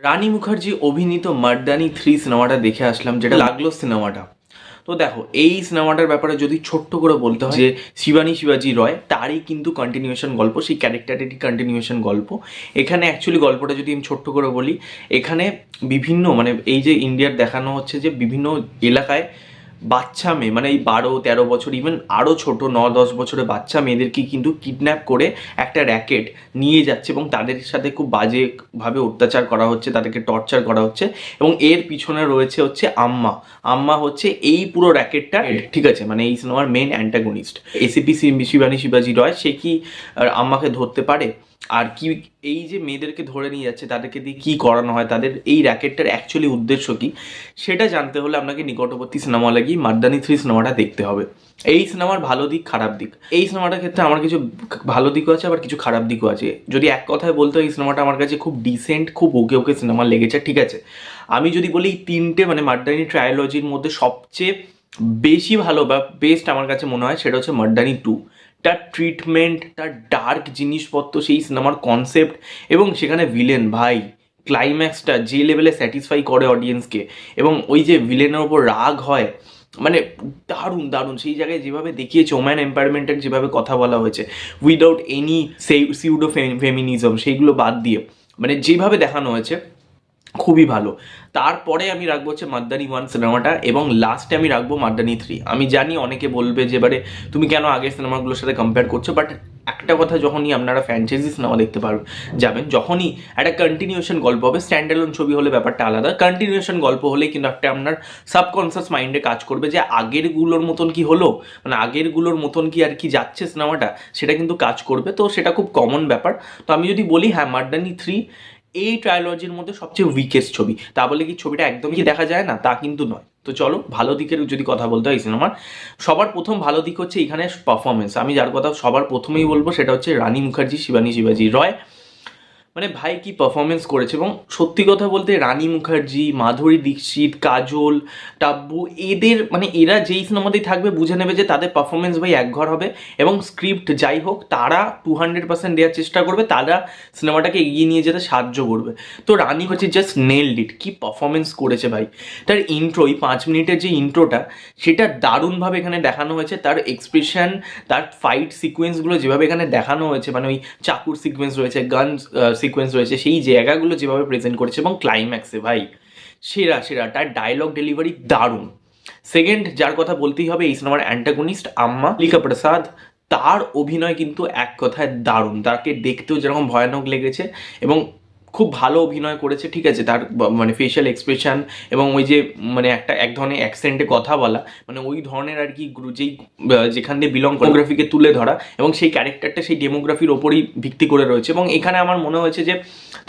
রানী মুখার্জি অভিনীত মার্দানি 3 সিনেমাটা দেখে আসলাম, যেটা লাগলো সিনেমাটা। তো দেখো, এই সিনেমাটার ব্যাপারে যদি ছোট্ট করে বলতে হয় যে শিবানী শিবাজি রয় তারই কিন্তু কন্টিনিউশন গল্প, সেই ক্যারেক্টারেরই কন্টিনিউশন গল্প। এখানে অ্যাকচুয়ালি গল্পটা যদি আমি ছোট্ট করে বলি, এখানে বিভিন্ন মানে এই যে ইন্ডিয়ার দেখানো হচ্ছে যে বিভিন্ন এলাকায় বাচ্চা মেয়ে, মানে এই 12-13 বছর, ইভেন আরও ছোট 9-10 বছরের বাচ্চা মেয়েদেরকে কিন্তু কিডন্যাপ করে একটা র্যাকেট নিয়ে যাচ্ছে এবং তাদের সাথে খুব বাজেভাবে অত্যাচার করা হচ্ছে, তাদেরকে টর্চার করা হচ্ছে। এবং এর পিছনে রয়েছে হচ্ছে আম্মা। আম্মা হচ্ছে এই পুরো র্যাকেটটা, ঠিক আছে, মানে এই সিনেমার মেন অ্যান্টাগনিস্ট। এসিপি শিবানী শিবাজি রয় সে কি আম্মাকে ধরতে পারে? আর কি এই যে মেয়েদেরকে ধরে নিয়ে যাচ্ছে তাদেরকে দিয়ে কী করানো হয়, তাদের এই র্যাকেটটার অ্যাকচুয়ালি উদ্দেশ্য কী, সেটা জানতে হলে আপনাকে নিকটবর্তী সিনেমা লাগি মার্দানি 3 সিনেমাটা দেখতে হবে। এই সিনেমার ভালো দিক খারাপ দিক, এই সিনেমাটার ক্ষেত্রে আমার কিছু ভালো দিকও আছে আবার কিছু খারাপ দিকও আছে। যদি এক কথায় বলতে হয়, এই সিনেমাটা আমার কাছে খুব ডিসেন্ট, খুব ওকে ওকে সিনেমা লেগেছে, ঠিক আছে। আমি যদি বলি এই তিনটে মানে মার্দানি ট্রায়োলজির মধ্যে সবচেয়ে বেশি ভালো বা বেস্ট আমার কাছে মনে হয় সেটা হচ্ছে মার্দানি 2। তার ট্রিটমেন্ট, তার ডার্ক জিনিসপত্র, সেই সিনেমার কনসেপ্ট, এবং সেখানে ভিলেন ভাই ক্লাইম্যাক্সটা যে লেভেলে স্যাটিসফাই করে অডিয়েন্সকে, এবং ওই যে ভিলেনের ওপর রাগ হয়, মানে দারুণ দারুণ। সেই জায়গায় যেভাবে দেখিয়েছে ওম্যান এম্পাওয়ারমেন্টের যেভাবে কথা বলা হয়েছে উইদাউট এনি সিউডো ফেমিনিজম, সেইগুলো বাদ দিয়ে মানে যেভাবে দেখানো হয়েছে খুবই ভালো। তারপরে আমি রাখবো হচ্ছে মার্দানি 1 সিনেমাটা, এবং লাস্টে আমি রাখবো মার্দানি 3। আমি জানি অনেকে বলবে যে এবারে তুমি কেন আগের সিনেমাগুলোর সাথে কম্পেয়ার করছো, বাট একটা কথা, যখনই আপনারা ফ্র্যাঞ্চাইজি সিনেমা দেখতে যাবেন, যখনই একটা কন্টিনিউশন গল্প হবে, স্ট্যান্ডালোন ছবি হলে ব্যাপারটা আলাদা, কন্টিনিউশন গল্প হলে কিন্তু একটা আপনার সাবকনসিয়াস মাইন্ডে কাজ করবে যে আগেরগুলোর মতন কি হলো, মানে আগেরগুলোর মতন কি আর কি যাচ্ছে সিনেমাটা, সেটা কিন্তু কাজ করবে। তো সেটা খুব কমন ব্যাপার। তো আমি যদি বলি, হ্যাঁ, মার্দানি 3 এই ট্রায়োলজির মধ্যে সবচেয়ে উইকেস্ট ছবি। তা বলে কি ছবিটা একদমই কি দেখা যায় না, তা কিন্তু নয়। তো চলো ভালো দিকের যদি কথা বলতে হয় এই সিনেমার, সবার প্রথম ভালো দিক হচ্ছে এখানে পারফরমেন্স। আমি যার কথা সবার প্রথমেই বলবো সেটা হচ্ছে রানী মুখার্জি, শিবানী শিবাজি রয়। মানে ভাই কি পারফরমেন্স করেছে। এবং সত্যি কথা বলতে রানী মুখার্জি, মাধুরী দীক্ষিত, কাজল, টাব্বু, এদের মানে এরা যেই সিনেমাতেই থাকবে বুঝে নেবে যে তাদের পারফরমেন্স ভাই একঘর হবে। এবং স্ক্রিপ্ট যাই হোক তারা 200% দেওয়ার চেষ্টা করবে, তারা সিনেমাটাকে এগিয়ে নিয়ে যেতে সাহায্য করবে। তো রানী হচ্ছে জাস্ট নেলড ইট, কি পারফরমেন্স করেছে ভাই। তার ইন্ট্রো, এই 5 মিনিটের যে ইন্ট্রোটা, সেটা দারুণভাবে এখানে দেখানো হয়েছে। তার এক্সপ্রেশন, তার ফাইট সিকোয়েন্সগুলো যেভাবে এখানে দেখানো হয়েছে, মানে ওই চাকুর সিকোয়েন্স রয়েছে, গান সিকোয়েন্স রয়েছে, সেই জায়গাগুলো যেভাবে প্রেজেন্ট করেছে, এবং ক্লাইম্যাক্সে ভাই সেরা সেরা, তার ডায়লগ ডেলিভারি দারুণ। সেকেন্ড যার কথা বলতেই হবে এই সিনেমার অ্যান্টাগনিস্ট আম্মা লিকা প্রসাদ, তার অভিনয় কিন্তু এক কথায় দারুণ। তাকে দেখতেও যেরকম ভয়ানক লেগেছে এবং খুব ভালো অভিনয় করেছে, ঠিক আছে। তার মানে ফেশিয়াল এক্সপ্রেশন এবং ওই যে মানে এক ধরনের অ্যাকসেন্টে কথা বলা, মানে ওই ধরনের আর কি যেই যেখান দিয়ে বিলং ডেমোগ্রাফিকে তুলে ধরা, এবং সেই ক্যারেক্টারটা সেই ডেমোগ্রাফির ওপরই ভিত্তি করে রয়েছে। এবং এখানে আমার মনে হয়েছে যে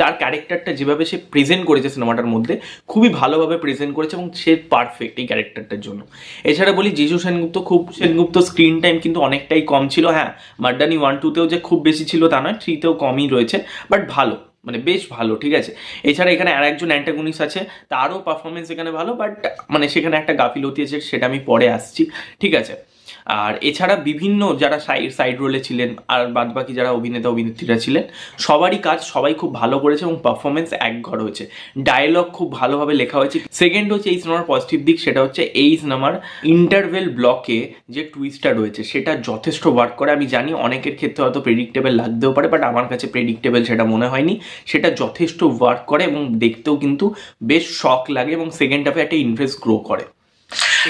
তার ক্যারেক্টারটা যেভাবে সে প্রেজেন্ট করেছে সিনেমাটার মধ্যে, খুবই ভালোভাবে প্রেজেন্ট করেছে এবং সে পারফেক্ট এই ক্যারেক্টারটার জন্য। এছাড়া বলি জিজু সেনগুপ্ত স্ক্রিন টাইম কিন্তু অনেকটাই কম ছিল। হ্যাঁ, মার্দানি 1-2তেও যে খুব বেশি ছিল তা নয়, 3তেও কমই রয়েছে, বাট ভালো, মানে বেশ ভালো, ঠিক আছে। এছাড়া এখানে আর একজন অ্যান্টাগনিস্ট আছে, তারও পারফরমেন্স এখানে ভালো, বাট মানে সেখানে একটা গাফিলতি আছে, সেটা আমি পরে আসছি, ঠিক আছে। আর এছাড়া বিভিন্ন যারা সাইড রোলে ছিলেন আর বাদবাকি যারা অভিনেতা অভিনেত্রীরা ছিলেন, সবারই কাজ সবাই খুব ভালো করেছে এবং পারফরমেন্স একঘর হয়েছে। ডায়লগ খুব ভালোভাবে লেখা হয়েছে। সেকেন্ড হচ্ছে এই সিনেমার পজিটিভ দিক, সেটা হচ্ছে এই সিনেমার ইন্টারভেল ব্লকে যে টুইস্টটা রয়েছে সেটা যথেষ্ট ওয়ার্ক করে। আমি জানি অনেকের ক্ষেত্রে হয়তো প্রেডিক্টেবল লাগতেও পারে, বাট আমার কাছে প্রেডিক্টেবল সেটা মনে হয়নি। সেটা যথেষ্ট ওয়ার্ক করে এবং দেখতেও কিন্তু বেশ শক লাগে, এবং সেকেন্ড হাফে একটা ইন্টারেস্ট গ্রো করে।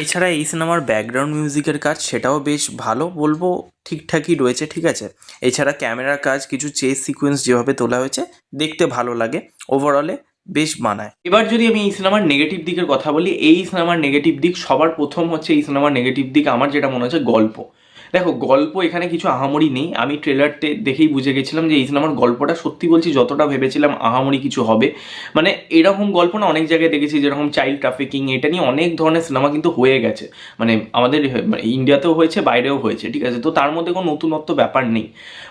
এছাড়া এই সিনেমার ব্যাকগ্রাউন্ড মিউজিকের কাজ সেটাও বেশ ভালো, বলবো ঠিকঠাকই রয়েছে, ঠিক আছে। এছাড়া ক্যামেরার কাজ, কিছু চেস সিকোয়েন্স যেভাবে তোলা হয়েছে দেখতে ভালো লাগে, ওভারঅলে বেশ মানায়। এবার যদি আমি এই সিনেমার নেগেটিভ দিকের কথা বলি, এই সিনেমার নেগেটিভ দিক সবার প্রথম হচ্ছে এই সিনেমার নেগেটিভ দিক আমার যেটা মনে হচ্ছে গল্প। দেখো, গল্প এখানে কিছু আহামরি নেই। আমি ট্রেলারতে দেখেই বুঝে গেছিলাম যে এই সিনেমার গল্পটা সত্যি বলছি যতটা ভেবেছিলাম আহামরি কিছু হবে। মানে এরকম গল্প না অনেক জায়গায় দেখেছি, যেরকম চাইল্ড ট্রাফিকিং, এটা নিয়ে অনেক ধরনের সিনেমা কিন্তু হয়ে গেছে, মানে আমাদের ইন্ডিয়াতেও হয়েছে, বাইরেও হয়েছে, ঠিক আছে। তো তার মধ্যে কোনো নতুনত্ব ব্যাপার নেই।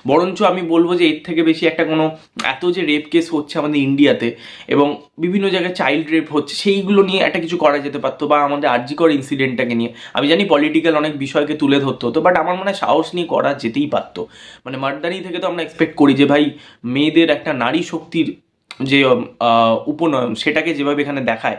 বরঞ্চ আমি বলবো যে এর থেকে বেশি একটা কোনো এত যে রেপ কেস হচ্ছে আমাদের ইন্ডিয়াতে এবং বিভিন্ন জায়গায় চাইল্ড রেপ হচ্ছে, সেইগুলো নিয়ে একটা কিছু করা যেতে পারতো, বা আমাদের আরজিকর ইনসিডেন্টটাকে নিয়ে, আমি জানি পলিটিক্যাল অনেক বিষয়কে তুলে ধরতে হতো, বাট আমার মনে হয় সাহস নিয়ে করা যেতেই পারতো। মানে মার্দানি থেকে তো আমরা এক্সপেক্ট করি যে ভাই মেয়েদের একটা নারী শক্তির যে উপনয়ন সেটাকে যেভাবে এখানে দেখায়,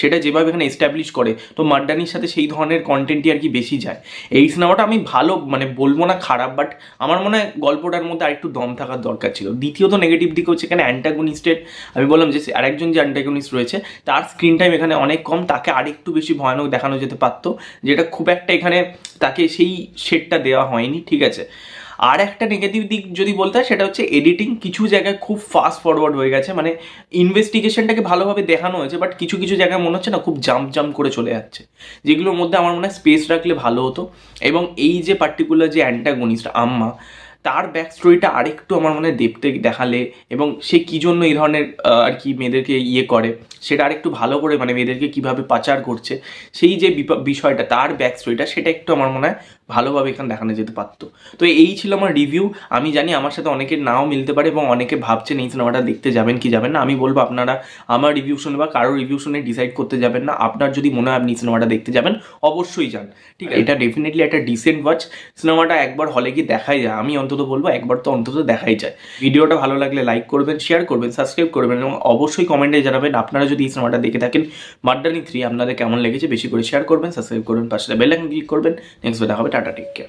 সেটা যেভাবে এখানে এস্টাবলিশ করে, তো মাড্ডানির সাথে সেই ধরনের কন্টেন্টই আর কি বেশি যায়। এই সিনেমাটা আমি ভালো মানে বলবো না খারাপ, বাট আমার মনে হয় গল্পটার মধ্যে আরেকটু দম থাকার দরকার ছিল। দ্বিতীয়ত নেগেটিভ দিক হচ্ছে এখানে অ্যান্টাগনিস্টের, আমি বললাম যে আরেকজন যে অ্যান্টাগনিস্ট রয়েছে তার স্ক্রিন টাইম এখানে অনেক কম, তাকে আরেকটু বেশি ভয়ানক দেখানো যেতে পারতো, যেটা খুব একটা এখানে তাকে সেই শেডটা দেওয়া হয়নি, ঠিক আছে। আর একটা নেগেটিভ দিক যদি বলতে হয় সেটা হচ্ছে এডিটিং, কিছু জায়গায় খুব ফাস্ট ফরওয়ার্ড হয়ে গেছে, মানে ইনভেস্টিগেশনটাকে ভালোভাবে দেখানো হয়েছে, বাট কিছু কিছু জায়গায় মনে হচ্ছে না খুব জাম্প জাম্প করে চলে যাচ্ছে, যেগুলোর মধ্যে আমার মনে হয় স্পেস রাখলে ভালো হতো। এবং এই যে পার্টিকুলার যে অ্যান্টাগনিস্ট আম্মা, তার ব্যাক স্টোরিটা আরেকটু আমার মনে হয় দেখতে দেখালে, এবং সে কী জন্য এই ধরনের আর কি মেয়েদেরকে ইয়ে করে সেটা আরেকটু ভালো করে, মানে মেয়েদেরকে কীভাবে পাচার করছে সেই যে বিষয়টা, তার ব্যাক স্টোরিটা, সেটা একটু আমার মনে হয় ভালোভাবে এখানে দেখানো যেতে পারতো। তো এই ছিল আমার রিভিউ। আমি জানি আমার সাথে অনেকের নাও মিলতে পারে এবং অনেকে ভাবছেন এই সিনেমাটা দেখতে যাবেন কি যাবেন না। আমি বলবো আপনারা আমার রিভিউ শুনে বা কারো রিভিউ শুনে ডিসাইড করতে যাবেন না। আপনার যদি মনে হয় আপনি সিনেমাটা দেখতে যাবেন, অবশ্যই যান, ঠিক আছে। এটা ডেফিনেটলি একটা ডিসেন্ট ওয়াচ। সিনেমাটা একবার হলে গিয়ে দেখাই যায়, আমি অন্তত বলবো একবার তো অন্তত দেখাই যায়। ভিডিওটা ভালো লাগলে লাইক করবেন, শেয়ার করবেন, সাবস্ক্রাইব করবেন এবং অবশ্যই কমেন্টে জানাবেন আপনারা যদি এই সিনেমাটা দেখে থাকেন মাড্ডানি 3 আপনাদের কেমন লেগেছে। বেশি করে শেয়ার করবেন, সাবস্ক্রাইব করবেন, পাশে বেল আইকন ক্লিক করবেন। নেক্সট দেখা হবে, টাটা, টেক কেয়ার।